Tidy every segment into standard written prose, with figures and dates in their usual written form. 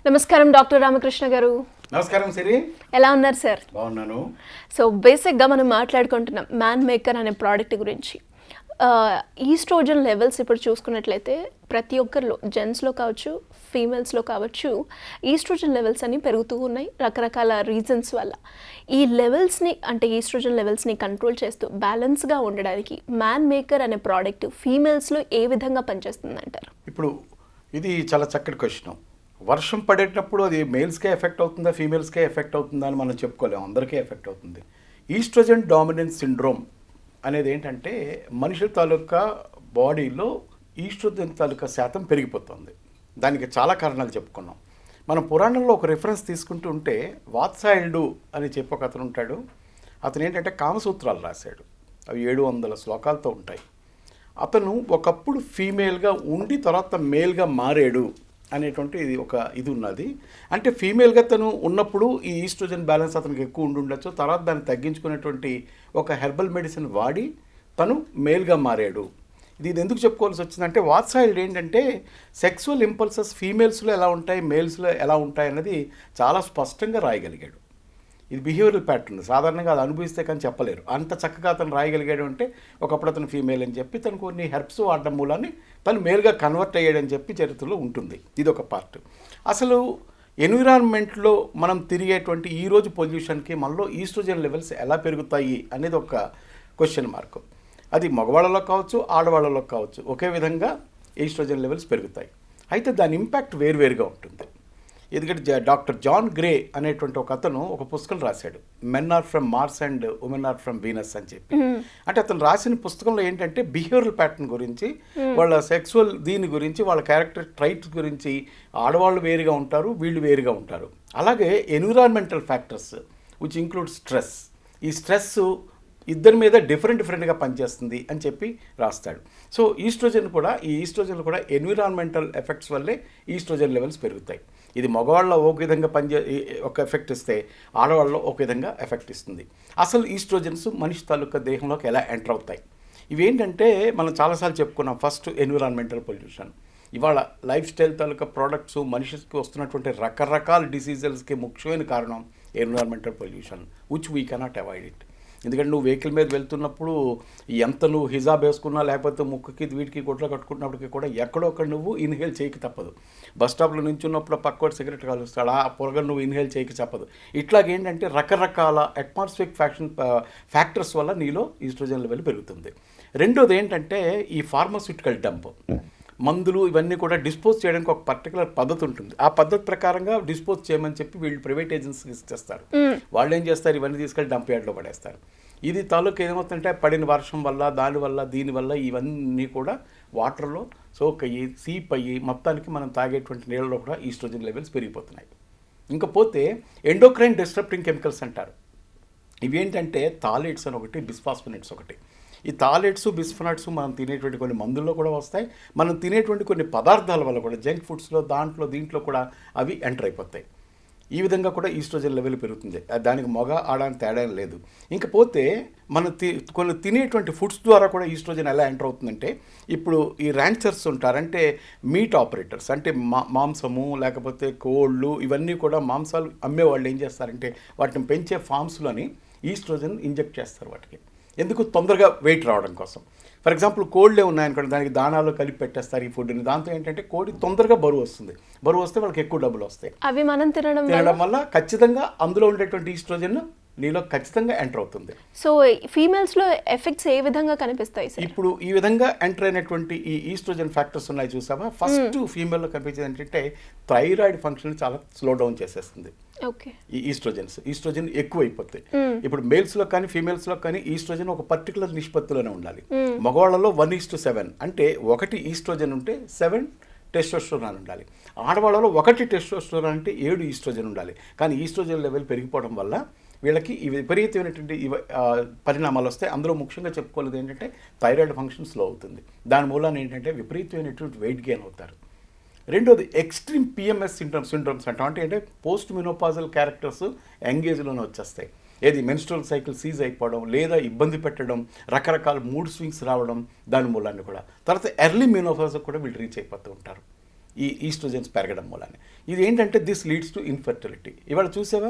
నమస్కారం డాక్టర్ రామకృష్ణ గారు. నమస్కారం సిరి. ఎలా ఉన్నారు సార్? బాగున్నాను. సో బేసిక్గా మనం మాట్లాడుకుంటున్నాం మ్యాన్ మేకర్ అనే ప్రోడక్ట్ గురించి. ఈస్ట్రోజన్ లెవెల్స్ ఇప్పుడు చూసుకున్నట్లయితే ప్రతి ఒక్కరిలో, జెంట్స్లో కావచ్చు, ఫీమేల్స్లో కావచ్చు, ఈస్ట్రోజన్ లెవెల్స్ అన్ని పెరుగుతూ ఉన్నాయి రకరకాల రీజన్స్ వల్ల. ఈ లెవెల్స్ని అంటే ఈస్ట్రోజన్ లెవెల్స్ని కంట్రోల్ చేస్తూ బ్యాలెన్స్గా ఉండడానికి మ్యాన్ మేకర్ అనే ప్రోడక్ట్ ఫీమేల్స్లో ఏ విధంగా పనిచేస్తుంది అంటారు? ఇప్పుడు ఇది చాలా చక్కటి క్వశ్చన్. వర్షం పడేటప్పుడు అది మేల్స్కే ఎఫెక్ట్ అవుతుందా, ఫీమేల్స్కే ఎఫెక్ట్ అవుతుందా అని మనం చెప్పుకోలేము. అందరికీ ఎఫెక్ట్ అవుతుంది. ఈస్ట్రోజన్ డామినెన్స్ సిండ్రోమ్ అనేది ఏంటంటే మనిషి తాలూకా బాడీలో ఈస్ట్రోజన్ తాలూకా శాతం పెరిగిపోతుంది. దానికి చాలా కారణాలు చెప్పుకున్నాం. మనం పురాణంలో ఒక రిఫరెన్స్ తీసుకుంటూ ఉంటే వాత్సాయనుడు అని చెప్పి ఒక అతను ఉంటాడు. అతను ఏంటంటే కామసూత్రాలు రాశాడు. అవి 700 శ్లోకాలతో ఉంటాయి. అతను ఒకప్పుడు ఫీమేల్గా ఉండి తర్వాత మేల్గా మారాడు అనేటువంటి ఇది ఉన్నది. అంటే ఫీమేల్గా తను ఉన్నప్పుడు ఈ ఈస్ట్రోజన్ బ్యాలెన్స్ అతనికి ఎక్కువ ఉండొచ్చు. తర్వాత దాన్ని తగ్గించుకునేటువంటి ఒక హెర్బల్ మెడిసిన్ వాడి తను మేల్గా మారాడు. ఇది ఎందుకు చెప్పుకోవాల్సి వచ్చిందంటే వాత్సాయనుడు ఏంటంటే సెక్సువల్ ఇంపల్సెస్ ఫీమేల్స్లో ఎలా ఉంటాయి, మేల్స్లో ఎలా ఉంటాయి అన్నది చాలా స్పష్టంగా రాయగలిగాడు. ఇది బిహేవియరల్ ప్యాటర్న్. సాధారణంగా అది అనుభవిస్తే కానీ చెప్పలేరు. అంత చక్కగా అతను రాయగలిగాడు అంటే ఒకప్పుడు అతను ఫీమేల్ అని చెప్పి తను కొన్ని హెర్బ్స్ వాడడం మూలాన్ని తను మేల్గా కన్వర్ట్ అయ్యాడని చెప్పి చరిత్రలో ఉంటుంది. ఇది ఒక పార్ట్. అసలు ఎన్విరాన్మెంట్లో మనం తిరిగేటువంటి ఈరోజు పొల్యూషన్కి మనలో ఈస్ట్రోజన్ లెవెల్స్ ఎలా పెరుగుతాయి అనేది ఒక క్వశ్చన్ మార్క్. అది మగవాళ్ళలో కావచ్చు, ఆడవాళ్ళలో కావచ్చు, ఒకే విధంగా ఈస్ట్రోజన్ లెవెల్స్ పెరుగుతాయి. అయితే దాని ఇంపాక్ట్ వేరువేరుగా ఉంటుంది. ఎందుకంటే డాక్టర్ జాన్ గ్రే అనేటువంటి ఒక అతను ఒక పుస్తకం రాశాడు, men are from Mars and women are from Venus అని చెప్పి. అంటే అతను రాసిన పుస్తకంలో ఏంటంటే బిహేవియరల్ ప్యాటర్న్ గురించి, వాళ్ళ సెక్సువల్ దీని గురించి, వాళ్ళ క్యారెక్టర్ ట్రైట్స్ గురించి, ఆడవాళ్ళు వేరుగా ఉంటారు, వీళ్ళు వేరుగా ఉంటారు. అలాగే environmental factors which include stress. ఈ స్ట్రెస్ ఇద్దరి మీద డిఫరెంట్గా పనిచేస్తుంది అని చెప్పి రాస్తాడు. సో ఈస్ట్రోజన్ కూడా ఎన్విరాన్మెంటల్ ఎఫెక్ట్స్ వల్లే ఈస్ట్రోజన్ లెవెల్స్ పెరుగుతాయి. ఇది మగవాళ్ళలో ఒక విధంగా ఒక ఎఫెక్ట్ ఇస్తే ఆడవాళ్ళలో ఒక విధంగా ఎఫెక్ట్ ఇస్తుంది. అసలు ఈస్ట్రోజన్స్ మనిషి తాలూకా దేహంలోకి ఎలా ఎంటర్ అవుతాయి? ఇవేంటంటే మనం చాలాసార్లు చెప్పుకున్నాం. First environmental pollution. ఇవాళ లైఫ్ స్టైల్ తాలూకా ప్రోడక్ట్స్ మనిషికి వస్తున్నటువంటి రకరకాల డిసీజెస్కి ముఖ్యమైన కారణం environmental pollution, which we cannot avoid it. ఎందుకంటే నువ్వు వెహికల్ మీద వెళ్తున్నప్పుడు ఎంత నువ్వు హిజాబ్ వేసుకున్నా లేకపోతే ముక్కుకి వీటికి గుడ్లు కట్టుకున్నప్పటికీ కూడా ఎక్కడో ఒకటి నువ్వు ఇన్హేల్ చేయక తప్పదు. బస్ స్టాప్లో నుంచున్నప్పుడు పక్కవాడు సిగరెట్ కాలుస్తాడు, ఆ పొరగా నువ్వు ఇన్హేల్ చేయక తప్పదు. ఇట్లాగేంటంటే రకరకాల అట్మాస్ఫిరిక్ ఫ్యాక్టర్స్ వల్ల నీలో ఈస్ట్రోజన్ లెవెల్ పెరుగుతుంది. రెండోది ఏంటంటే ఈ ఫార్మాస్యూటికల్ డంప్, మందులు ఇవన్నీ కూడా డిస్పోజ్ చేయడానికి ఒక పర్టికులర్ పద్ధతి ఉంటుంది. ఆ పద్ధతి ప్రకారంగా డిస్పోజ్ చేయమని చెప్పి వీళ్ళు ప్రైవేట్ ఏజెన్సీకి ఇచ్చేస్తారు. వాళ్ళు ఏం చేస్తారు, ఇవన్నీ తీసుకెళ్ళి డంప్ యార్డ్లో పడేస్తారు. ఇది తాలూకు ఏమవుతుందంటే పడిన వర్షం వల్ల, దానివల్ల, దీనివల్ల ఇవన్నీ కూడా వాటర్లో సోక్ అయ్యి, సీప్ అయ్యి మొత్తానికి మనం తాగేటువంటి నీళ్ళలో కూడా ఈస్ట్రోజన్ లెవెల్స్ పెరిగిపోతున్నాయి. ఇంకపోతే ఎండోక్రైన్ డిస్టర్బింగ్ కెమికల్స్ అంటారు. ఇవేంటంటే థాలేట్స్ అని ఒకటి, బిస్ఫాస్ఫోనేట్స్ ఒకటి. ఈ థాలేట్స్, బిస్ఫోనేట్స్ మనం తినేటువంటి కొన్ని మందుల్లో కూడా వస్తాయి. మనం తినేటువంటి కొన్ని పదార్థాల వల్ల కూడా, జంక్ ఫుడ్స్లో దీంట్లో కూడా అవి ఎంటర్ అయిపోతాయి. ఈ విధంగా కూడా ఈస్ట్రోజన్ లెవెల్ పెరుగుతుంది. దానికి మగ ఆడని తేడా లేదు. ఇంకపోతే మనం కొన్ని తినేటువంటి ఫుడ్స్ ద్వారా కూడా ఈస్ట్రోజన్ ఎలా ఎంటర్ అవుతుందంటే, ఇప్పుడు ఈ ర్యాంచర్స్ ఉంటారు, అంటే మీట్ ఆపరేటర్స్, అంటే మాంసము లేకపోతే కోళ్ళు ఇవన్నీ కూడా మాంసాలు అమ్మేవాళ్ళు ఏం చేస్తారంటే వాటిని పెంచే ఫామ్స్లోని ఈస్ట్రోజన్ ఇంజెక్ట్ చేస్తారు వాటికి. ఎందుకు? తొందరగా వెయిట్ రావడం కోసం. ఫర్ ఎగ్జాంపుల్ కోళ్ళే ఉన్నాయనుకోండి, దానికి దానాలు కలిపి పెట్టేస్తారు ఈ ఫుడ్ని. దాంతో ఏంటంటే కోడి తొందరగా బరువు వస్తుంది. బరువు వస్తే వాళ్ళకి ఎక్కువ డబ్బులు వస్తాయి. అవి మనం తినడం వల్ల ఖచ్చితంగా అందులో ఉండేటువంటి ఈస్ట్రోజన్ నీలో ఖచ్చితంగా ఎంటర్ అవుతుంది. సో ఫీమేల్స్లో ఎఫెక్ట్స్ ఏ విధంగా కనిపిస్తాయి సార్? ఇప్పుడు ఈ విధంగా ఎంటర్ అయినటువంటి ఈ ఈస్ట్రోజన్ ఫ్యాక్టర్స్ ఉన్నాయి చూసావా. ఫస్ట్ ఫీమేల్లో కనిపించేది ఏంటంటే థైరాయిడ్ ఫంక్షన్ చాలా స్లో డౌన్ చేసేస్తుంది. ఈ ఈస్ట్రోజన్ ఎక్కువైపోతాయి. ఇప్పుడు మేల్స్లో కానీ ఫీమేల్స్లో కానీ ఈస్ట్రోజన్ ఒక పర్టికులర్ నిష్పత్తిలోనే ఉండాలి. మగవాళ్ళలో 1:7, అంటే 1 ఈస్ట్రోజన్ ఉంటే 7 టెస్టోస్టెరాన్ ఉండాలి. ఆడవాళ్ళలో 1 టెస్టోస్టెరాన్ అంటే 7 ఈస్ట్రోజన్ ఉండాలి. కానీ ఈస్ట్రోజన్ లెవెల్ పెరిగిపోవడం వల్ల వీళ్ళకి ఈ విపరీతమైనటువంటి పరిణామాలు వస్తాయి. అందులో ముఖ్యంగా చెప్పుకోలేదు ఏంటంటే థైరాయిడ్ ఫంక్షన్ స్లో అవుతుంది. దాని మూలాన ఏంటంటే విపరీతమైనటువంటి వెయిట్ గెయిన్ అవుతారు. రెండోది ఎక్స్ట్రీమ్ పిఎంఎస్ సిండ్రోమ్స్ అంటాం. అంటే పోస్ట్ మినోపాజల్ క్యారెక్టర్స్ యంగేజ్లోనే వచ్చేస్తాయి. ఏది మెన్స్ట్రువల్ సైకిల్ సీజ్ అయిపోవడం, లేదా ఇబ్బంది పెట్టడం, రకరకాల మూడ్ స్వింగ్స్ రావడం, దాని మూలాన్ని కూడా. తర్వాత ఎర్లీ మెనోపాజ్ కూడా వీళ్ళు రీచ్ అయిపోతూ ఉంటారు. ఈ ఈస్ట్రోజన్స్ పెరగడం మూలానే. ఇది ఏంటంటే దిస్ లీడ్స్ టు ఇన్ఫర్టిలిటీ. ఇవాళ చూసావా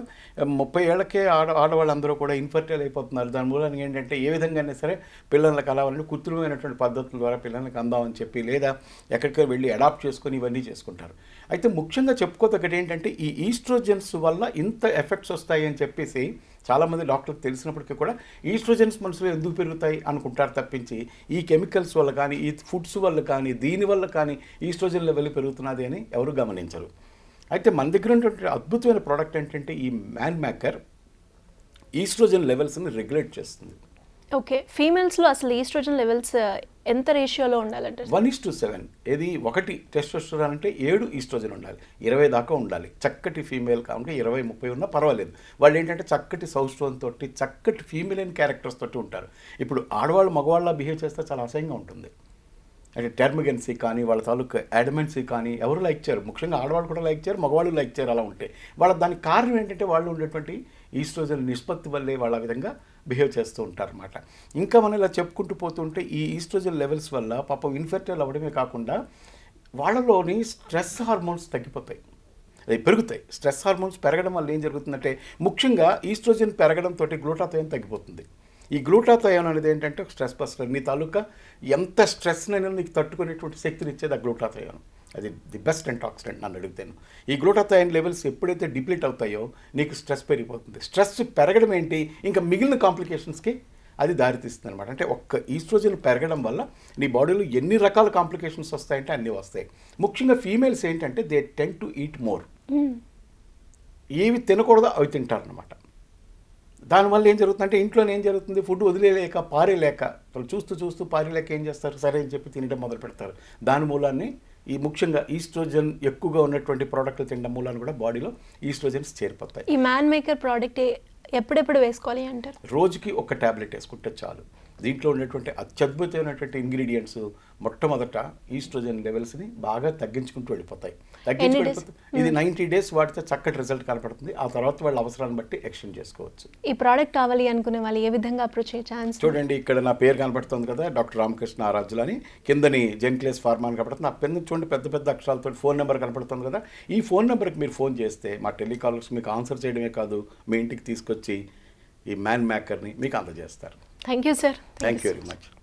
30 ఏళ్లకే ఆడవాళ్ళందరూ కూడా ఇన్ఫర్టైల్ అయిపోతున్నారు. దాని మూలానికి ఏంటంటే ఏ విధంగానే సరే పిల్లలకు కలవాలని కృత్రిమైనటువంటి పద్ధతుల ద్వారా పిల్లలకి అందామని చెప్పి లేదా ఎక్కడికో వెళ్ళి అడాప్ట్ చేసుకొని ఇవన్నీ చేసుకుంటారు. అయితే ముఖ్యంగా చెప్పుకోదగ్గది ఏంటంటే ఈ ఈస్ట్రోజన్స్ వల్ల ఇంత ఎఫెక్ట్స్ వస్తాయి అని చెప్పేసి చాలామంది డాక్టర్లకు తెలిసినప్పటికీ కూడా ఈస్ట్రోజన్స్ మనసులో ఎందుకు పెరుగుతాయి అనుకుంటారు తప్పించి ఈ కెమికల్స్ వల్ల కానీ ఈ ఫుడ్స్ వల్ల కానీ దీనివల్ల కానీ ఈస్ట్రోజన్ లెవెల్ పెరుగుతున్నది అని ఎవరు గమనించరు. అయితే మన దగ్గర ఉన్నటువంటి అద్భుతమైన ప్రోడక్ట్ ఏంటంటే ఈ మ్యాన్ మేకర్ ఈస్ట్రోజన్ లెవెల్స్ని రెగ్యులేట్ చేస్తుంది. ఓకే, ఫీమేల్స్లో అసలు ఈస్ట్రోజన్ లెవెల్స్ ఎంత రేషియోలో ఉండాలంటే? 1:7. ఇది 1 టెస్టోస్టెరాన్ అంటే 7 ఈస్ట్రోజన్ ఉండాలి. 20 దాకా ఉండాలి. చక్కటి ఫీమేల్ కాకుండా 20-30 ఉన్నా పర్వాలేదు. వాళ్ళు ఏంటంటే చక్కటి సౌస్టోన్ తోటి చక్కటి ఫీమేల్ అండ్ క్యారెక్టర్స్ తోటి ఉంటారు. ఇప్పుడు ఆడవాళ్ళు మగవాళ్ళ బిహేవ్ చేస్తే చాలా అసహ్యంగా ఉంటుంది. అంటే టెర్మిగెన్సీ కానీ వాళ్ళ తాలూకు అడమెన్సీ కానీ ఎవరు లైక్ చేయరు. ముఖ్యంగా ఆడవాళ్ళు కూడా లైక్ చేయరు, మగవాళ్ళు లైక్ చేయరు. అలా ఉంటే దానికి కారణం ఏంటంటే వాళ్ళు ఉండేటువంటి ఈస్ట్రోజన్ నిష్పత్తి వల్లే వాళ్ళ విధంగా బిహేవ్ చేస్తూ ఉంటారన్నమాట. ఇంకా మనం ఇలా చెప్పుకుంటూ పోతుంటే ఈ ఈస్ట్రోజన్ లెవెల్స్ వల్ల పాపం ఇన్ఫెర్టైల్ అవ్వడమే కాకుండా వాళ్ళలోని స్ట్రెస్ హార్మోన్స్ తగ్గిపోతాయి, అవి పెరుగుతాయి. స్ట్రెస్ హార్మోన్స్ పెరగడం వల్ల ఏం జరుగుతుందంటే ముఖ్యంగా ఈస్ట్రోజన్ పెరగడంతో గ్లూటాథయోన్ తగ్గిపోతుంది. ఈ గ్లూటాథయోన్ అనేది ఏంటంటే స్ట్రెస్ బస్టర్. నీ తాలూకా ఎంత స్ట్రెస్నైనా నీకు తట్టుకునేటువంటి శక్తిని ఇచ్చేది ఆ గ్లూటాథయోన్. అది ది బెస్ట్ యాంటాక్సిడెంట్ నన్ను అడుగుతాను. ఈ గ్లూటాథయోన్ లెవెల్స్ ఎప్పుడైతే డిప్లీట్ అవుతాయో నీకు స్ట్రెస్ పెరిగిపోతుంది. స్ట్రెస్ పెరగడం ఏంటి ఇంకా మిగిలిన కాంప్లికేషన్స్కి అది దారితీస్తుంది అనమాట. అంటే ఒక్క ఈస్ట్రోజన్ పెరగడం వల్ల నీ బాడీలో ఎన్ని రకాల కాంప్లికేషన్స్ వస్తాయంటే అన్నీ వస్తాయి. ముఖ్యంగా ఫీమేల్స్ ఏంటంటే they tend to eat more. ఏవి తినకూడదో అవి తింటారనమాట. దానివల్ల ఏం జరుగుతుందంటే ఇంట్లోనే ఏం జరుగుతుంది, ఫుడ్ వదిలేలేక పారేలేక వాళ్ళు చూస్తూ పారేలేక ఏం చేస్తారు, సరే అని చెప్పి తినడం మొదలు పెడతారు. దాని మూలాన్ని ఈ ముఖ్యంగా ఈస్ట్రోజన్ ఎక్కువగా ఉన్నటువంటి ప్రోడక్ట్లు తినడం మూలాన్ని కూడా బాడీలో ఈస్ట్రోజన్స్ చేరిపోతాయి. ఈ మ్యాన్ మేకర్ ప్రోడక్ట్ ఎప్పుడెప్పుడు వేసుకోవాలి అంటారు? రోజుకి ఒక ట్యాబ్లెట్ వేసుకుంటే చాలు. దీంట్లో ఉన్నటువంటి అత్యద్భుతమైనటువంటి ఇంగ్రీడియంట్స్ మొట్టమొదట ఈస్ట్రోజన్ లెవెల్స్ని బాగా తగ్గించుకుంటూ వెళ్ళిపోతాయి. ఇది 90 days వాడితే చక్కటి రిజల్ట్ కనపడుతుంది. ఆ తర్వాత వాళ్ళ అవసరాన్ని బట్టి ఎక్స్టెండ్ చేసుకోవచ్చు. ఈ ప్రోడక్ట్ కావాలి అనుకునే వాళ్ళు ఏ విధంగా అప్రోచ్ అయ్యే ఛాన్స్? చూడండి, ఇక్కడ నా పేరు కనపడుతుంది కదా, డాక్టర్ రామకృష్ణ ఆరాధ్యులు అని. కిందని జెన్క్లేస్ ఫార్మా అని కనపడుతుంది. ఆ పెద్ద చూడండి పెద్ద అక్షరాలతో ఫోన్ నెంబర్ కనపడుతుంది కదా. ఈ ఫోన్ నెంబర్కి మీరు ఫోన్ చేస్తే మా టెలికాలర్స్ మీకు ఆన్సర్ చేయడమే కాదు, మీ ఇంటికి తీసుకొచ్చి ఈ మ్యాన్ మేకర్ని మీకు అందజేస్తారు. Thank you sir. Thank you very much.